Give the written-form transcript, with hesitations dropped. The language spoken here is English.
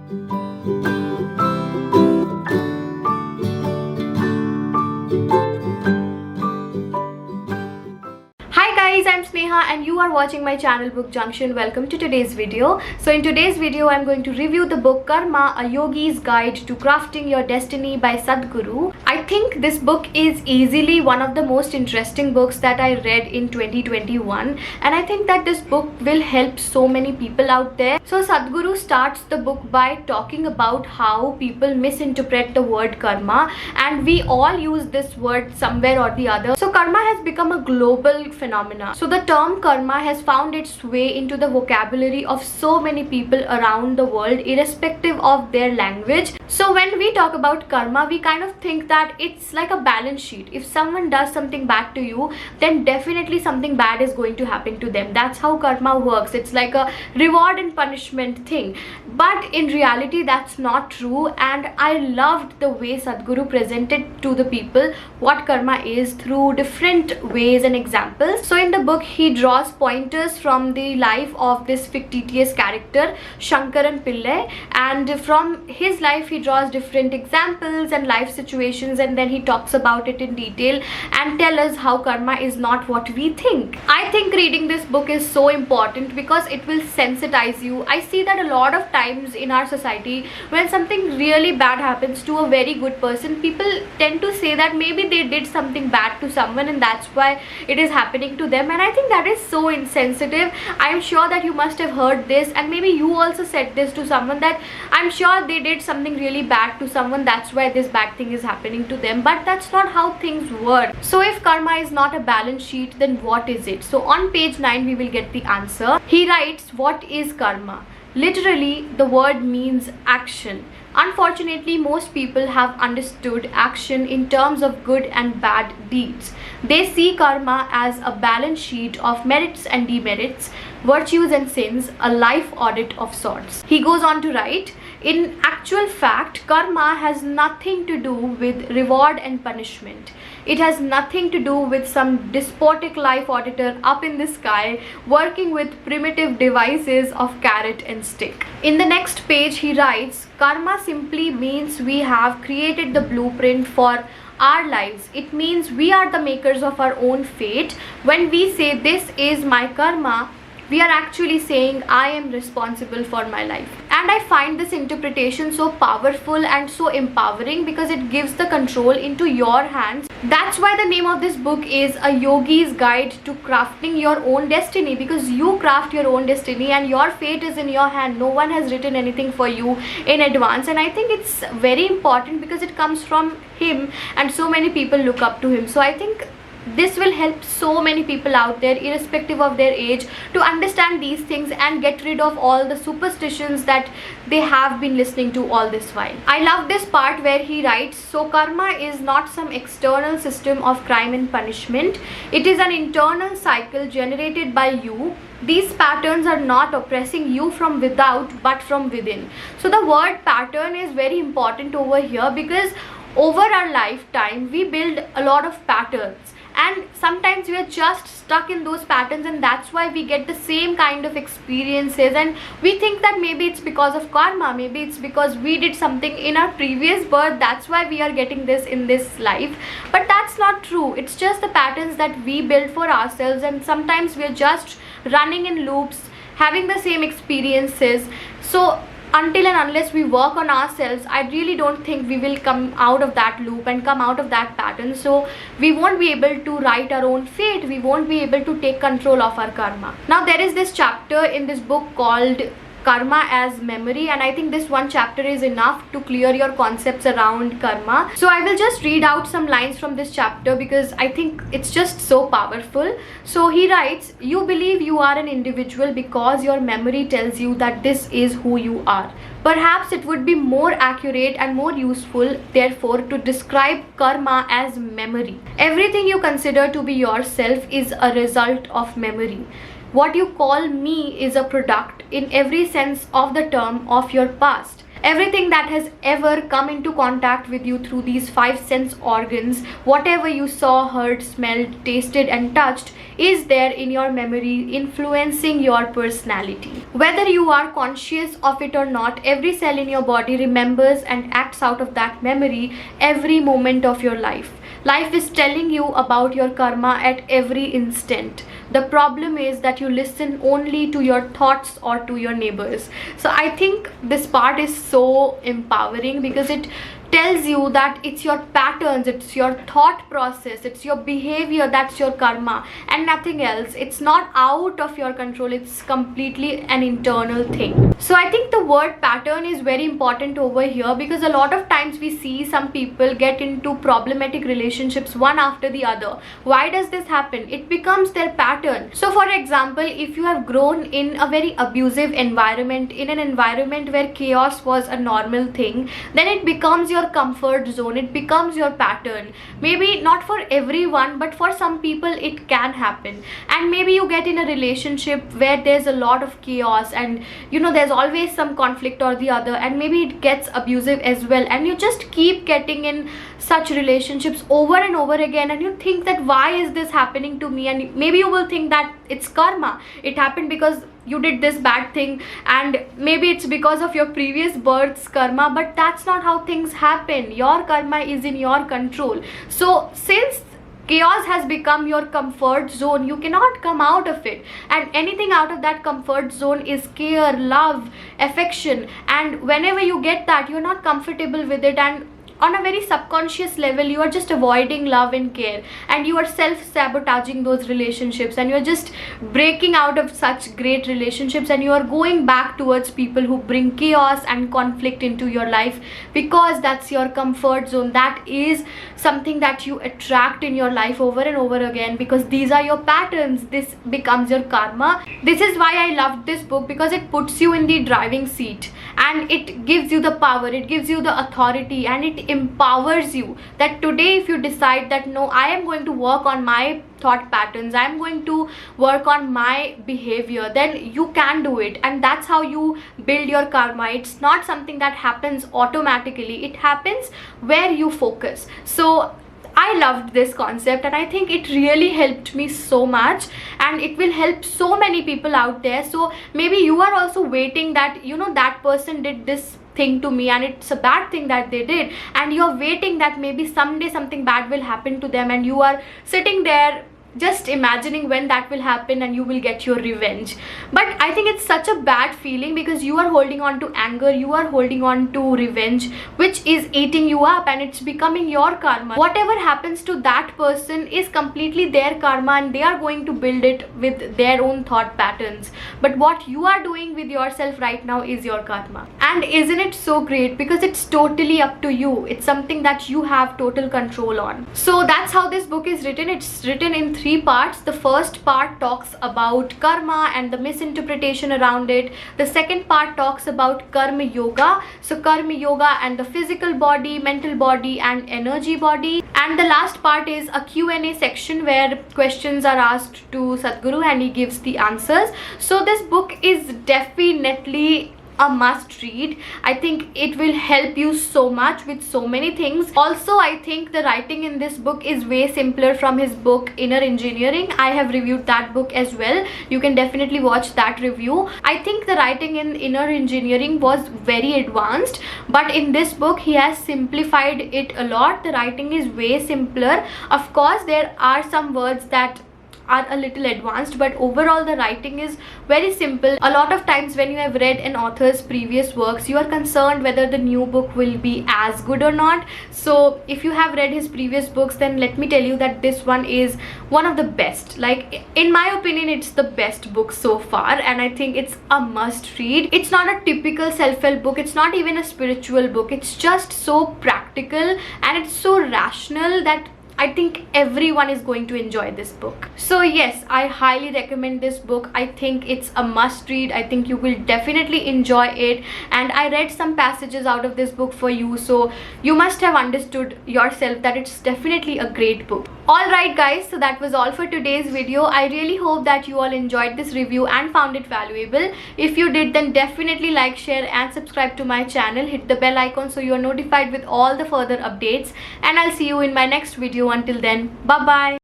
Hi guys, I'm Sneha and you are watching my channel Book Junction. Welcome to today's video. So in today's video, I'm going to review the book Karma, A Yogi's Guide to Crafting Your Destiny by Sadhguru. I think this book is easily one of the most interesting books that I read in 2021, and I think that this book will help so many people out there. So Sadhguru starts the book by talking about how people misinterpret the word karma, and we all use this word somewhere or the other. So karma has become a global phenomena. So the term karma has found its way into the vocabulary of so many people around the world, irrespective of their language. So when we talk about karma, we kind of think that it's like a balance sheet. If someone does something bad to you, then definitely something bad is going to happen to them. That's how karma works. It's like a reward and punishment thing. But in reality, that's not true. And I loved the way Sadhguru presented to the people what karma is through different ways and examples. So in the book, he draws pointers from the life of this fictitious character, Shankaran Pillai, and from his life he draws different examples and life situations, and then he talks about it in detail and tell us how karma is not what we think. I think reading this book is so important because it will sensitize you. I see that a lot of times in our society, when something really bad happens to a very good person, people tend to say that maybe they did something bad to someone and that's why it is happening to them, and I think that is so insensitive. I am sure that you must have heard this, and maybe you also said this to someone, that I'm sure they did something really bad to someone, that's why this bad thing is happening to them. But that's not how things work. So if karma is not a balance sheet, then what is it? So on page 9 we will get the answer. He writes, what is karma? Literally, the word means action. Unfortunately, most people have understood action in terms of good and bad deeds. They see karma as a balance sheet of merits and demerits, virtues and sins, a life audit of sorts. He goes on to write, in actual fact, karma has nothing to do with reward and punishment. It has nothing to do with some despotic life auditor up in the sky working with primitive devices of carrot and stick. In the next page, he writes, karma simply means we have created the blueprint for our lives. It means we are the makers of our own fate. When we say this is my karma, we are actually saying I am responsible for my life. And I find this interpretation so powerful and so empowering because it gives the control into your hands. That's why the name of this book is A Yogi's Guide to Crafting Your Own Destiny, because you craft your own destiny and your fate is in your hand. No one has written anything for you in advance, and I think it's very important because it comes from him and so many people look up to him. So I think this will help so many people out there, irrespective of their age, to understand these things and get rid of all the superstitions that they have been listening to all this while. I love this part where he writes, so karma is not some external system of crime and punishment. It is an internal cycle generated by you. These patterns are not oppressing you from without but from within. So the word pattern is very important over here because over our lifetime we build a lot of patterns, and sometimes we are just stuck in those patterns, and that's why we get the same kind of experiences, and we think that maybe it's because of karma, maybe it's because we did something in our previous birth, that's why we are getting this in this life. But that's not true. It's just the patterns that we build for ourselves, and sometimes we are just running in loops, having the same experiences. So until and unless we work on ourselves, I really don't think we will come out of that loop and come out of that pattern. So we won't be able to write our own fate. We won't be able to take control of our karma. Now there is this chapter in this book called Karma as Memory, and I think this one chapter is enough to clear your concepts around karma. So I will just read out some lines from this chapter because I think it's just so powerful. So he writes, you believe you are an individual because your memory tells you that this is who you are. Perhaps it would be more accurate and more useful, therefore, to describe karma as memory. Everything you consider to be yourself is a result of memory. What you call me is a product, in every sense of the term, of your past. Everything that has ever come into contact with you through these five sense organs, whatever you saw, heard, smelled, tasted and touched, is there in your memory, influencing your personality. Whether you are conscious of it or not, every cell in your body remembers and acts out of that memory every moment of your life. Life is telling you about your karma at every instant. The problem is that you listen only to your thoughts or to your neighbors. So I think this part is so empowering because it tells you that it's your patterns, it's your thought process, it's your behavior that's your karma and nothing else. It's not out of your control, it's completely an internal thing. So I think the word pattern is very important over here because a lot of times we see some people get into problematic relationships one after the other. Why does this happen? It becomes their pattern. So for example, if you have grown in a very abusive environment, in an environment where chaos was a normal thing, then it becomes your comfort zone, it becomes your pattern. Maybe not for everyone, but for some people it can happen. And maybe you get in a relationship where there's a lot of chaos and there's always some conflict or the other, and maybe it gets abusive as well, and you just keep getting in such relationships over and over again, and you think that why is this happening to me? And maybe you will think that it's karma, it happened because you did this bad thing, and maybe it's because of your previous birth's karma, but that's not how things happen. Your karma is in your control. So since chaos has become your comfort zone, you cannot come out of it, and anything out of that comfort zone is care, love, affection, and whenever you get that, you're not comfortable with it, and on a very subconscious level you are just avoiding love and care, and you are self-sabotaging those relationships, and you are just breaking out of such great relationships, and you are going back towards people who bring chaos and conflict into your life because that's your comfort zone. That is something that you attract in your life over and over again because these are your patterns. This becomes your karma. This is why I loved this book, because it puts you in the driving seat and it gives you the power, it gives you the authority, and it empowers you that today if you decide that no, I am going to work on my thought patterns, I am going to work on my behavior, then you can do it. And that's how you build your karma. It's not something that happens automatically, it happens where you focus. So I loved this concept, and I think it really helped me so much, and it will help so many people out there. So maybe you are also waiting that that person did this thing to me and it's a bad thing that they did, and you're waiting that maybe someday something bad will happen to them, and you are sitting there just imagining when that will happen and you will get your revenge. But I think it's such a bad feeling because you are holding on to anger, you are holding on to revenge, which is eating you up, and it's becoming your karma. Whatever happens to that person is completely their karma, and they are going to build it with their own thought patterns. But what you are doing with yourself right now is your karma. And isn't it so great? Because it's totally up to you. It's something that you have total control on. So that's how this book is written. It's written in 3 parts. The first part talks about karma and the misinterpretation around it. The second part talks about karma yoga. So karma yoga and the physical body, mental body and energy body. And the last part is a Q&A section where questions are asked to Sadhguru and he gives the answers. So this book is definitely a must read. I think it will help you so much with so many things. Also, I think the writing in this book is way simpler from his book Inner Engineering. I have reviewed that book as well. You can definitely watch that review. I think the writing in Inner Engineering was very advanced, but in this book he has simplified it a lot. The writing is way simpler. Of course, there are some words that are a little advanced, but overall the writing is very simple. A lot of times when you have read an author's previous works, you are concerned whether the new book will be as good or not. So if you have read his previous books, then let me tell you that this one is one of the best. Like, in my opinion, it's the best book so far, and I think it's a must read. It's not a typical self-help book, it's not even a spiritual book. It's just so practical and it's so rational that I think everyone is going to enjoy this book. So yes, I highly recommend this book. I think it's a must read. I think you will definitely enjoy it, and I read some passages out of this book for you, so you must have understood yourself that it's definitely a great book. Alright guys, so that was all for today's video. I really hope that you all enjoyed this review and found it valuable. If you did, then definitely like, share and subscribe to my channel. Hit the bell icon so you are notified with all the further updates. And I'll see you in my next video. Until then, bye bye.